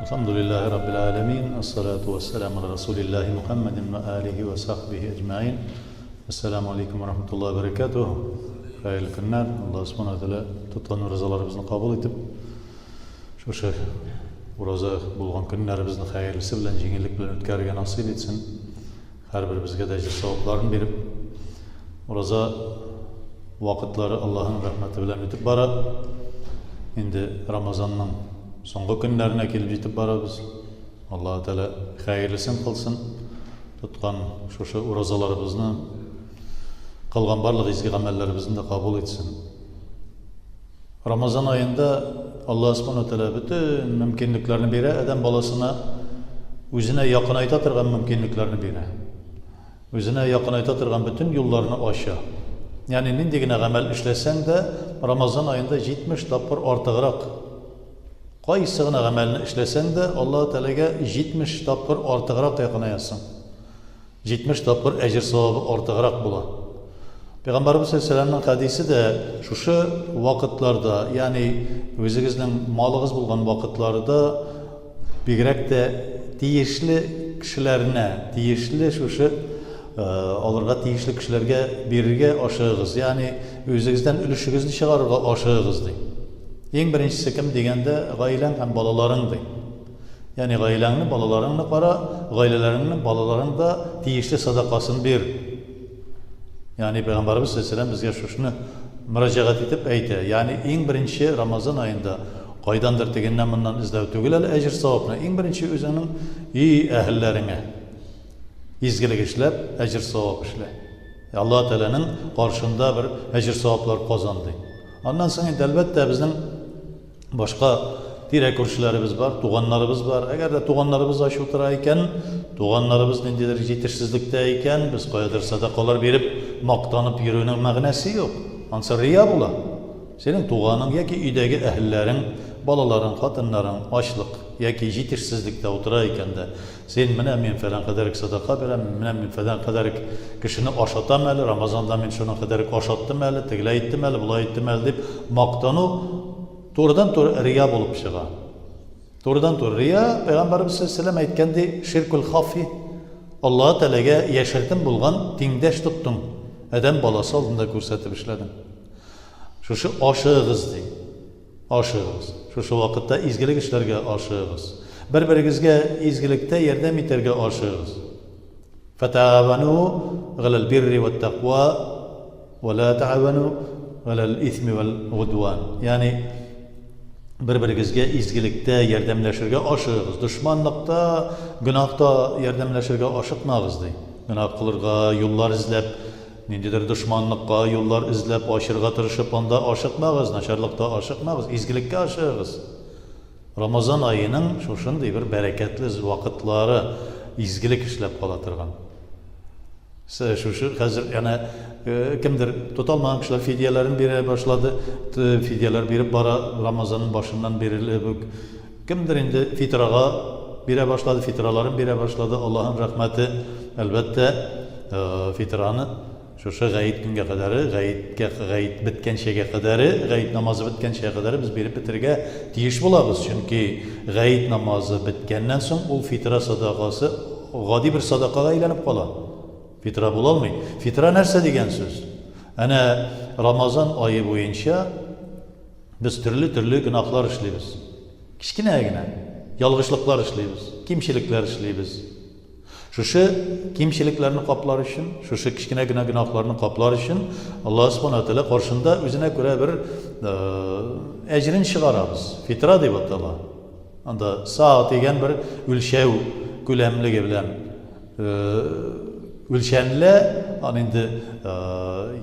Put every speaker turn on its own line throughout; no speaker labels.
Elhamdülillahi Rabbil alemin. Esselatu vesselamu ala Resulillahi Muhammedin ve alihi ve sahbihi ecmain. Esselamu aleyküm ve rahmetullahi ve berekatuhu. Hayırlı günler. Allah subhanahu teala tutkan rızalarımızı kabul edip şu uraza bulgan günlerimizin hayırlısı bilen, jеңillik bilen ötkərgə nasip etsin. Her birimizge de savaplarını verip uraza vakitleri Allah'ın rahmeti bilen ötüp bara. Şimdi Ramazan'ın soңғы günlerine kelip жетip barabız. Allah Teala hayırlısın kılsın. Tutkan şu urazalarımızı kılgan barlık izgi amellerimizin de kabul etsin. Ramazan ayında Allah subhanahu teala bütün mümkünlüklerini beri adam balasına özüne yakınayta tırgan mümkünlüklerini beri. Özüne yakınayta tırgan bütün yollarını aşağı. Yani nindigine amel işlesen de Ramazan ayında 70 tapır artığırak qaysıgına amelini işlesen de Allah Teala'ga 70 tapır artığırak yakınayasın. 70 tapır ecir savabı artığırak bula. Peygamberimiz sallallahu aleyhi ve sellem'nin hadisi de şu vakitlerde yani özünüzün malığız bulgan vakitlerde bigrek de tiyişli kişilerine, tiyişli alırga tiyişli kişilerge birge aşığız. Yani özünüzden ülüşügüzni çıkarırga aşığız dey. En birincisi kim degende gaylen hem balaların dey. Yani gaylenini, balalarını para, gaylelerinin balalarının da tiyişli sadakasını bir. Yani Peygamberimiz sallallahu aleyhi ve sellem bizge şunu müracaat edip eyte. Yani en birinci Ramazan ayında qaydandır degenden bundan izlev tügülel ecir savabına. En birinci özünün iyi ehillerine izgilik işlep, ecir savab işle. Allah Teala'nın karşında bir ecir savablar kazandı. Ondan sonra elbette bizim başka direk görüşlerimiz var, tuğanlarımız var. Eğer de tuğanlarımız aşı oturayken, tuğanlarımız nendiler yetişsizlikteyken biz koyadır sadakalar verip maktanıp yürüyünün mağnesi yok. Ansa riya bula. Senin tuğanın ya ki üydeki ehillerin, balaların, kadınların açlık ya ki yetişsizlikte oturayken de sen men falan kadar sadaka verem, men falan kadar kişini aşatam eli, Ramazan'da men şuna kadar aşattım eli, tegle ettim eli, bula ettim eli deyip maktanı doğrudan doğru riya bulup çığa. Doğrudan doğru riya, Peygamberimiz sallallahu aleyhi ve sellem aytkendi şirkul hafi. Allah Teala'ga yaşartın bulgan tengdeş tuttun. Adam balası aldığında görsetip işledin. Şu aşığız dey. Aşığız. Şu vakitte izgilik işlerge aşığız. Birbirimizge izgilikte yardım eterge aşığız. Fetavanu alel birri ve takva ve la ta'avanu alel ismi vel udvan. Yani birbirimizge izgilikte yardımlaşırga aşığız. Düşmanlıkta, günahta yardımlaşırga aşıkmağız dey. Günah kılırga yollar izlep, nindidir düşmanlıkka yollar izlep, aşırıga tırışıp onda aşıkmağız, naşarlıkta aşıkmağız, izgilikke aşığız. Ramazan ayının şunday bir bereketli vakitleri izgilik işlep kalatırgan. Hazır yani kimdir tutalmayan kişiler fidyelerin biri başladı, fidyeler biri bara Ramazan'ın başından beri kimdir indi fitraga bire başladı, fitraların bire başladı. Allah'ın rahmeti elbette fitranı şu gayet günge kadarı, gayet bitken şeye kadarı, gayet namazı bitken şeye kadarı biz berip bitirge tiyiş bulabız. Çünkü gayet namazı bitkenden soň ol fitra sadakası gadi bir sadakaga aylanıp kala. Fitra bulalmay. Fitra nerse degen söz. Ana Ramazan ayı boyunca biz türlü günahlar işleybiz. Kichkinegina yalgışlıklar işleybiz, kimşilikler işleybiz. Şu kimşiliklerini kaplar için, şu kichkinegina günahlarını kaplar için Allah subhanahu teala karşında özüne göre bir ecrini çıkarabız. Fitra deyip atala. Anda saat degen bir ülşev gülemligi bilen ülşenle indi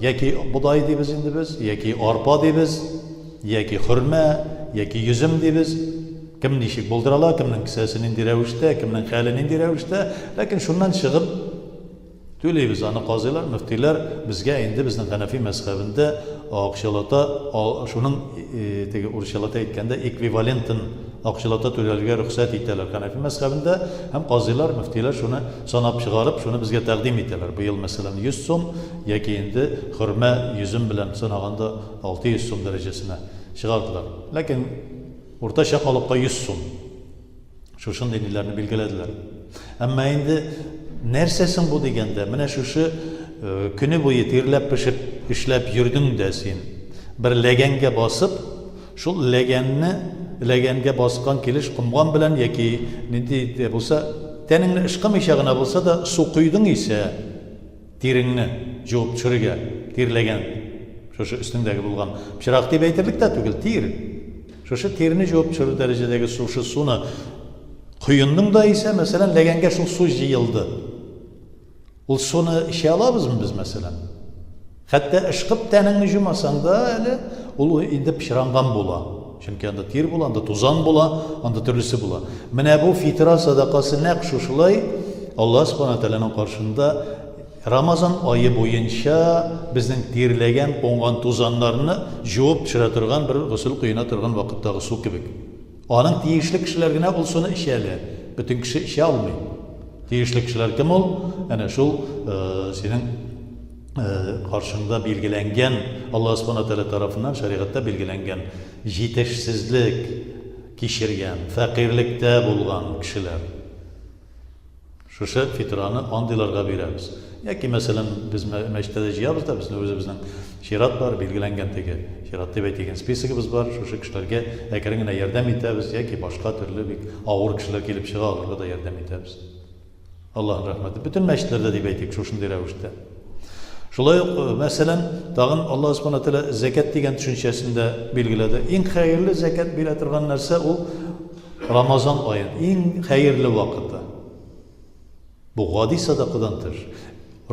yeki buday deybiz indi biz, yeki arpa deybiz, yeki hurma, yeki yüzüm deybiz. Kim nişik buldurala, kimnin kisesinin direvişte, kimnin halinin direvişte. Lakin şundan çıkıp tüleybiz anı qazılar, müftiler bizge indi bizning Hanefi mezhebinde akşalata şunun urşalata etkende ekvivalentin akşalata tölerge ruhsat ettiler Hanefi mezhebinde. Hem qazılar, müftiler şunu sanap çıkarıp şunu bizge takdim ettiler. Bu yıl mesela 100 so'm yoki endi hurma yüzüm bilen sanaganda 600 so'm derecesine çıkardılar. Lakin ortaşa kalıpta 100 so'm. Şuşun dinlerini bilgilediler. Ama indi nersesin bu degende, mine şuşu günü boyu terlep pişip işlep yürüdün desin. Bir legenge basıp, şu legenge baskan keliş kumgan bilen yaki nidi bulsa, teninle ışkım işağına bulsa da su kuydun ise terini cevap çürüge, terlegen. Şuşu üstündeki bulgan. Pişirak deyip eytirlik de tügül, ter. Şuşu terini cevap çürü derecedeki şu sunu kuyundun da ise mesela legenge şu su jiyildi. O sunu işe alabız mı biz mesela? Hatta ışkıp tenini jumasan da öyle, o indi pişirangan bula. Çünkü anda ter bula, anda tuzan bula, anda türlüsü bula. Mine bu fitra sadakası ne kuşuşulay? Allah subhanahu teala'nın karşında Ramazan ayı boyunca bizden terlegen, kongan tuzanlarını juvup pişiratırgan bir gusül kıyına tırgan vakittagi su gibi. Onun tiyişli kişilerine ol sunu işeli. Bütün kişi işe almıyor. Tiyişli kişiler kim ol? Yani şu senin karşında bilgilengen, Allah subhanahu teala tarafından şeriatta bilgilengen, yetişsizlik kişirgen, fakirlikte bulgan kişiler. Şu fitranı andilarga beremiz. Ya ki mesela biz meştede jiyabız da bizim özümüzden şirat var, bilgilengen teki. Şirat deb aytigen spisigimiz var. Şu kişilerge ekerine yardım etemiz ya ki başka türlü bir ağır kişiler gelip çığa alırga da yardım etemiz. Allah'ın rahmeti. Bütün meştlerde deb aytik şuşunday ravishda. Şulay mesela dağın Allah subhanahu teala zekat degan düşüncesinde bilgiledi. En hayırlı zekat bile turgan narsa o Ramazan ayı. En hayırlı vakıtı. Bu gadi sadakadandır.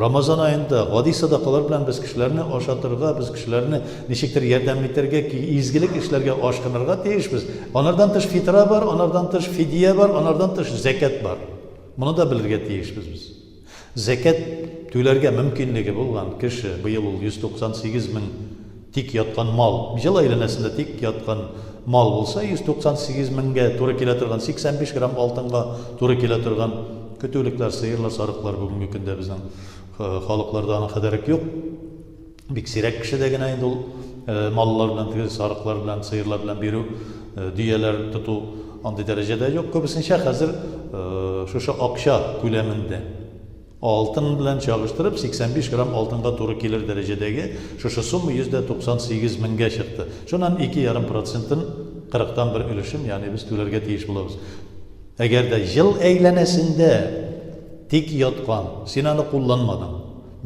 Ramazan ayında gadi sadakalar bilen biz kişilerini aşatırga, biz kişilerini neşiktir yardımlarga ki izgilik işlerge aşkınırga değişmiz. Onlardan tış fitra var, onlardan tış fidye var, onlardan tış zekat var. Bunu da bilirge değişmiz biz. Zekat tüylerge mümkünlüğü bulgan kişi bu yıl 198 bin tik yatkan mal, bir yıl aylanasında tik yatkan mal olsa 198 binge to'g'ri kelaturgan 85 gram oltinga to'g'ri kelaturgan kötülükler, sıyırlar, sarıklar bugünkü günde bizden halıklardan haberek yok. Bir sirak kişi degen ayında mallar bilen, sarıklar bilen, sıyırlar bilen biru düyeler tutu anti derecede yok. Köpüsünçe hazır şu akşa küleminde altın bilen çalıştırıp 85 gram altınga to'g'ri kelir derecedeki şu summa %98 binge çıktı. Şundan 2,5%'ın 40'tan bir ülüşüm yani biz tüylerge teyiş bulabız. Eğer de yıl eylenesinde tik yatkan, sinanı kullanmadan,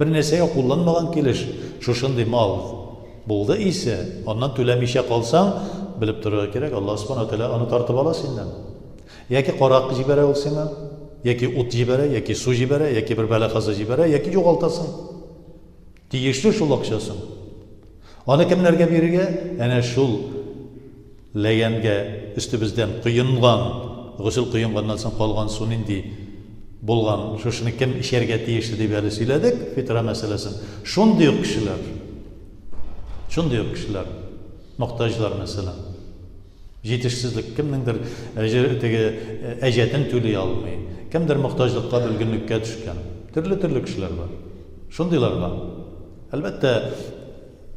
bir neseye kullanmadan keliş, şuşunday mal buldu ise, ondan tülemişe kalsan, bilip durur gerek, Allah subhanahu teala onu tartıp ala senden. Ya ki qorak jibere olsun, ya ki ut jibere, ya ki su jibere, ya ki bir belakazı jibere, ya ki yoğaltasın. Tiyişli şul akşasın. Onu kimlerge birige, yani şul legenge üstümüzden kıyıngan, gusül kıyıngandan soň kalgan su nindi bulgan, şunu kim işerge tiyişli diye böyle söyledik, fitra meselesini. Şunday kişiler, muhtajlar mesela. Yetişsizlik kimnindir ejetin tülüy almay, kimdir muhtajlıkka bilginlikке düşken. Türlü kişiler var. Şundaylarga. Elbette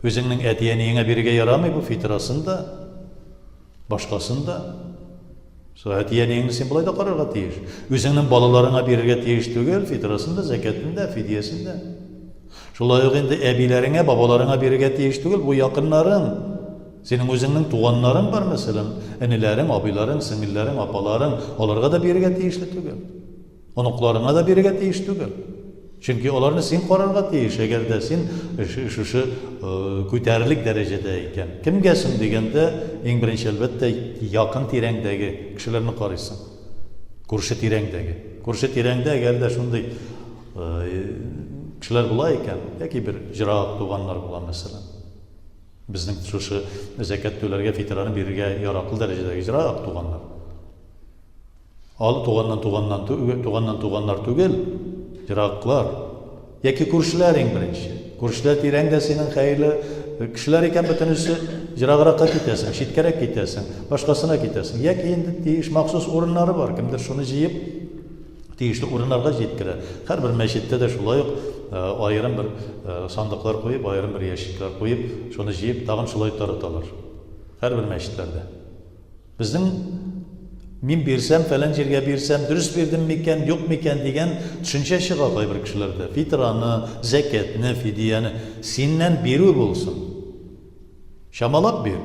özüňiň etiyeniňe birige yaramay bu fitrasında, başkasında. Etiyeniňni sen bulay da qararga tiyiş. Özüňiň balalaryňa birige tiyiş tügel, fitrasında, zekatında, fidyesinde. Şolay indi ebileriňe, babalaryňa birige tiyiş tügel, bu yakınlaryň. Senin özüňiň tuganlaryň var mesela, enileriň, abilaryň, singilleриň, apalaryň, olarga da birige tiyişli tügel. Onuklaryňa da birige tiyiş tügel. Çünkü olarny sen qararga tiyiş, eger de sen şu köterilik derecede eken. Kimgesin degende en birinçi elbette yakın tireňdegi kişilerni qaraýsın. Kurşy tireňdegi. Kurşy tireňde eger de şunday kişiler bula eken, yoki bir jirak tuganlar bula mesela. Bizning şu zekat tölerge fitrany birige yarakly derecedegi jirak tuganlar. Al tuganlar tügel, jiraklar. Yoki kurşylar en birinçi. Kurşylar tireňde senin hayırlı kişiler eken bütünüsü jiragırakka gitesin, şitkerek gitesin, başkasına gitesin. Yoki endi tiyiş maksus orunları var. Kimdir şunu jiyip tiyişli orunlarga jetkirer. Her bir meşitte de şulay ayrım bir sandıklar koyup, ayrım bir yeşikler koyup, şunu jiyip tagın şulay taratalar. Her bir meşitlerde. Bizning Мен берсем, фәлән җиргә берсем, дөрес бирдем микән, юк микән дигән төшенчә чыга кайбер кешеләрдә. Фитраны, зәкатны, фидияне синнән бирү булсын. Шамалап бир.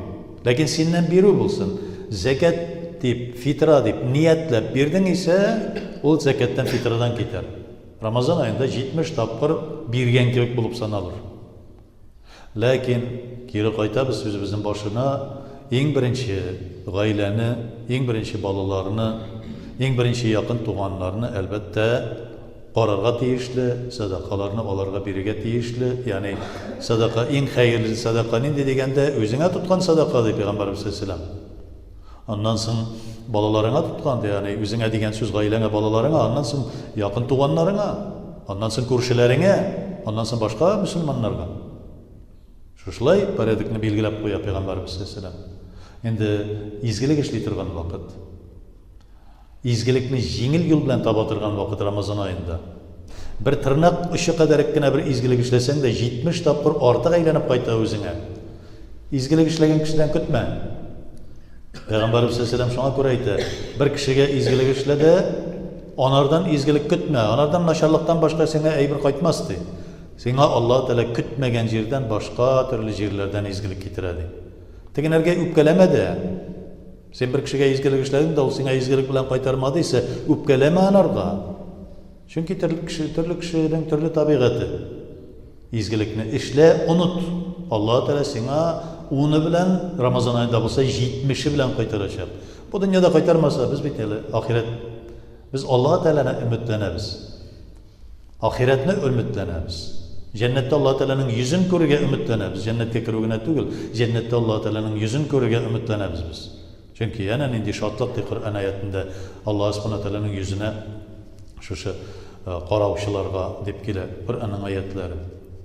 Ләкин синнән бирү булсын. Зәкат дип, фитра дип ниятләп бирдең исә, ул зәкаттан, фитрадан китәр. Рамазан айында 70 тапкыр биргән кебек булып саналыр. Ләкин кире кайтабыз үзебезнең башына ең беренче гаиләне, ең беренче балаларны, ең беренче якын туганнарны әлбәттә карарга тиешле, садакаларны аларга бирергә тиешле. Ягъни садака иң хәерле садака нинди дигәндә, үзеңә туткан садака ди Пәйгамбәрбез саллаллаһу алейһи. Аннан соң балаларыңа туткан, ягъни үзеңә дигән сүз гаиләңә, балаларыңа, аннан соң якын туганнарыңа, аннан соң күршеләреңә, аннан соң башка мөселманнарга. Шушылай порядокны билгеләп куя Пәйгамбәрбез саллаллаһу алейһи. Инде изгелек эшли торган вакыт. Изгелекне җиңел юл белән таба торган вакыт Рамазан аенда. Бер тырнак очы кадәр кенә бер изгелек эшләсәң дә 70 тапкыр артык әйләнеп кайта үзеңә. Изгелек эшләгән кешедән көтмә. Пәйгамбәрбез саллаллаһу алейһи шуңа күрә әйтә, бер кешегә изгелек эшләде, анардан изгелек көтмә, анардан начарлыктан башка сиңа әйбер кайтмас ди. Сиңа Аллаһ Тәгалә көтмәгән җирдән башка төрле җирләрдән изгелек китерә ди. Тегенәргә үпкәләмә дә. Сен бер кешегә изгелек эшләдең дә ул сиңа изгелек белән кайтармады исә, үпкәләмә анарга. Чөнки төрле кешенең төрле табигаты. Изгелекне эшлә, онут. Аллаһ Тәгалә сиңа уны белән Рамазан аенда булса 70 белән кайтарачак. Бу дөньяда кайтармаса, без бит әле ахирет. Без Аллаһ Тәгаләне өметләнәбез. Ахиретне өметләнәбез. Җәннәттә Аллаһ Тәгаләнең йөзен күрергә өметләнәбез. Җәннәткә керү генә түгел, җәннәттә Аллаһ Тәгаләнең йөзен күрергә өметләнәбез без. Чөнки янә нинди шатлык ди Коръән аятында Аллаһ Субханаһу Тәгаләнең йөзенә шушы караучыларга дип килә Коръәннең аятлары.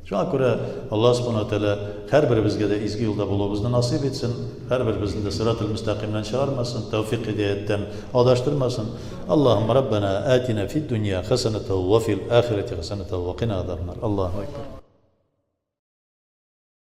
Шуңа күрә Аллаһ Субханаһу Тәгалә һәрберебезгә дә изге юлда булуыбызны насыйп итсен, һәрберебезне дә сираtal мустaqimдан чыгармасын, тәвфиқ һидаяттан адаштырмасын. Аллаһумма раббана атина фид дунья хасанатан ва фил ахирати хасанатан ва қина азабнар. Аллаһу акбар.